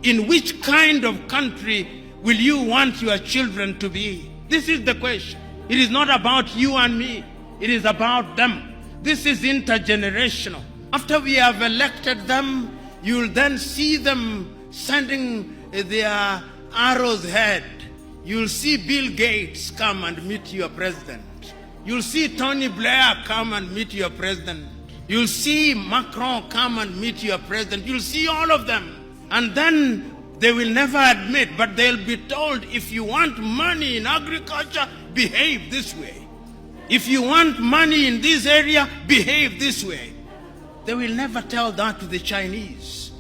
In which kind of country will you want your children to be? This is the question. It is not about you and me. It is about them. This is intergenerational. After we have elected them, you'll then see them sending their arrows ahead. You'll see Bill Gates come and meet your president. You'll see Tony Blair come and meet your president. You'll see Macron come and meet your president. You'll see all of them. And then they will never admit, but they'll be told, if you want money in agriculture, behave this way. If you want money in this area, behave this way. They will never tell that to the Chinese.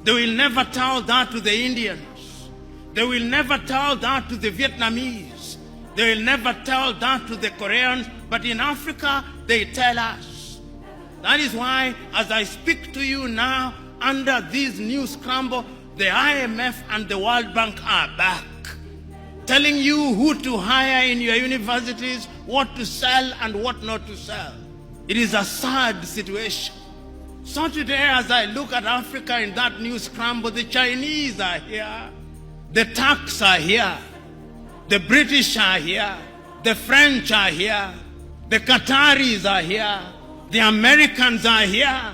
They will never tell that to the Indians. They will never tell that to the Vietnamese. They will never tell that to the Koreans. But in Africa, they tell us. That is why, as I speak to you now, under this new scramble, the IMF and the World Bank are back, telling you who to hire in your universities, what to sell and what not to sell. It is a sad situation. So today, as I look at Africa in that new scramble, the Chinese are here, the Turks are here, the British are here, the French are here, the Qataris are here, the Americans are here.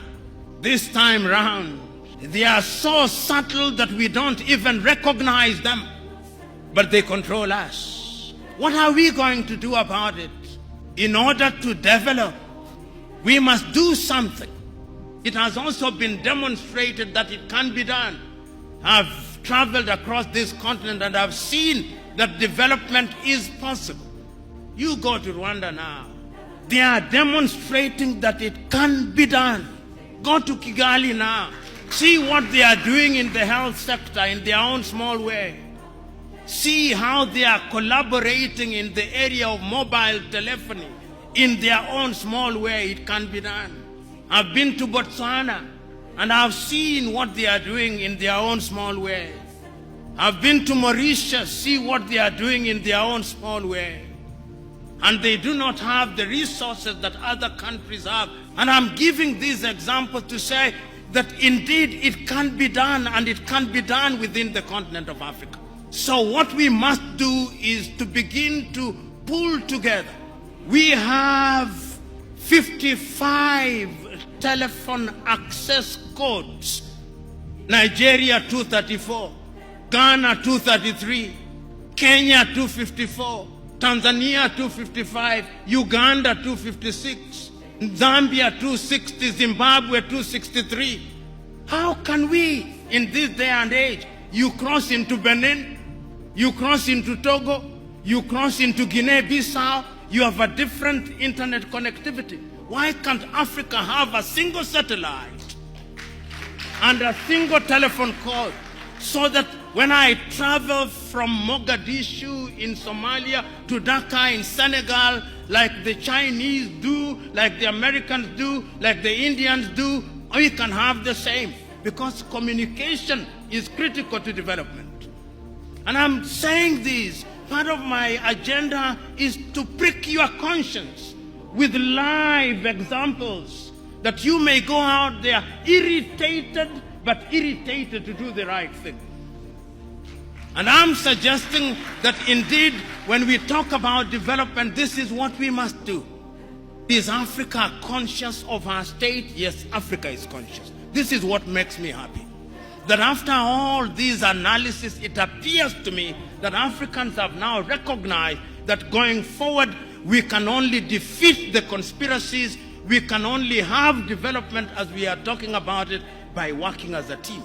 This time round, they are so subtle that we don't even recognize them, but they control us. What are we going to do about it? In order to develop, we must do something. It has also been demonstrated that it can be done. I've traveled across this continent and I've seen that development is possible. You go to Rwanda now. They are demonstrating that it can be done. Go to Kigali now. See what they are doing in the health sector in their own small way. See how they are collaborating in the area of mobile telephony in their own small way. It can be done. I've been to Botswana and I've seen what they are doing in their own small way. I've been to Mauritius, see what they are doing in their own small way. And they do not have the resources that other countries have. And I'm giving these examples to say that indeed it can be done, and it can be done within the continent of Africa. So what we must do is to begin to pull together. We have 55 telephone access codes. Nigeria 234, Ghana 233, Kenya 254, Tanzania 255, Uganda 256, Zambia 260, Zimbabwe 263. How can we, in this day and age, you cross into Benin, you cross into Togo, you cross into Guinea-Bissau, you have a different internet connectivity. Why can't Africa have a single satellite and a single telephone call, so that when I travel from Mogadishu in Somalia to Dhaka in Senegal, like the Chinese do, like the Americans do, like the Indians do, we can have the same, because communication is critical to development. And I'm saying this, part of my agenda is to prick your conscience with live examples, that you may go out there irritated, but irritated to do the right thing. And I'm suggesting that indeed, when we talk about development, this is what we must do. Is Africa conscious of her state? Yes, Africa is conscious. This is what makes me happy. That after all these analysis, it appears to me that Africans have now recognized that going forward, we can only defeat the conspiracies, we can only have development as we are talking about it by working as a team.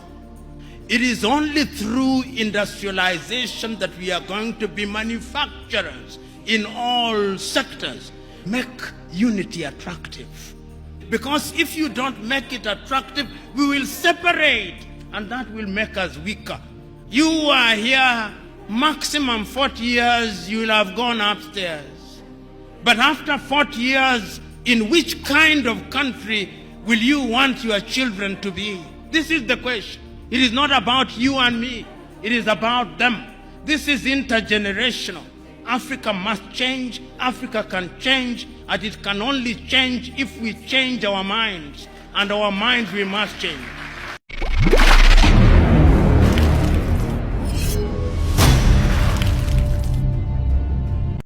It is only through industrialization that we are going to be manufacturers in all sectors. Make unity attractive. Because if you don't make it attractive, we will separate, and that will make us weaker. You are here, maximum 40 years, you will have gone upstairs. But after 40 years, in which kind of country will you want your children to be? This is the question. It is not about you and me. It is about them. This is intergenerational. Africa must change. Africa can change. And it can only change if we change our minds. And our minds we must change.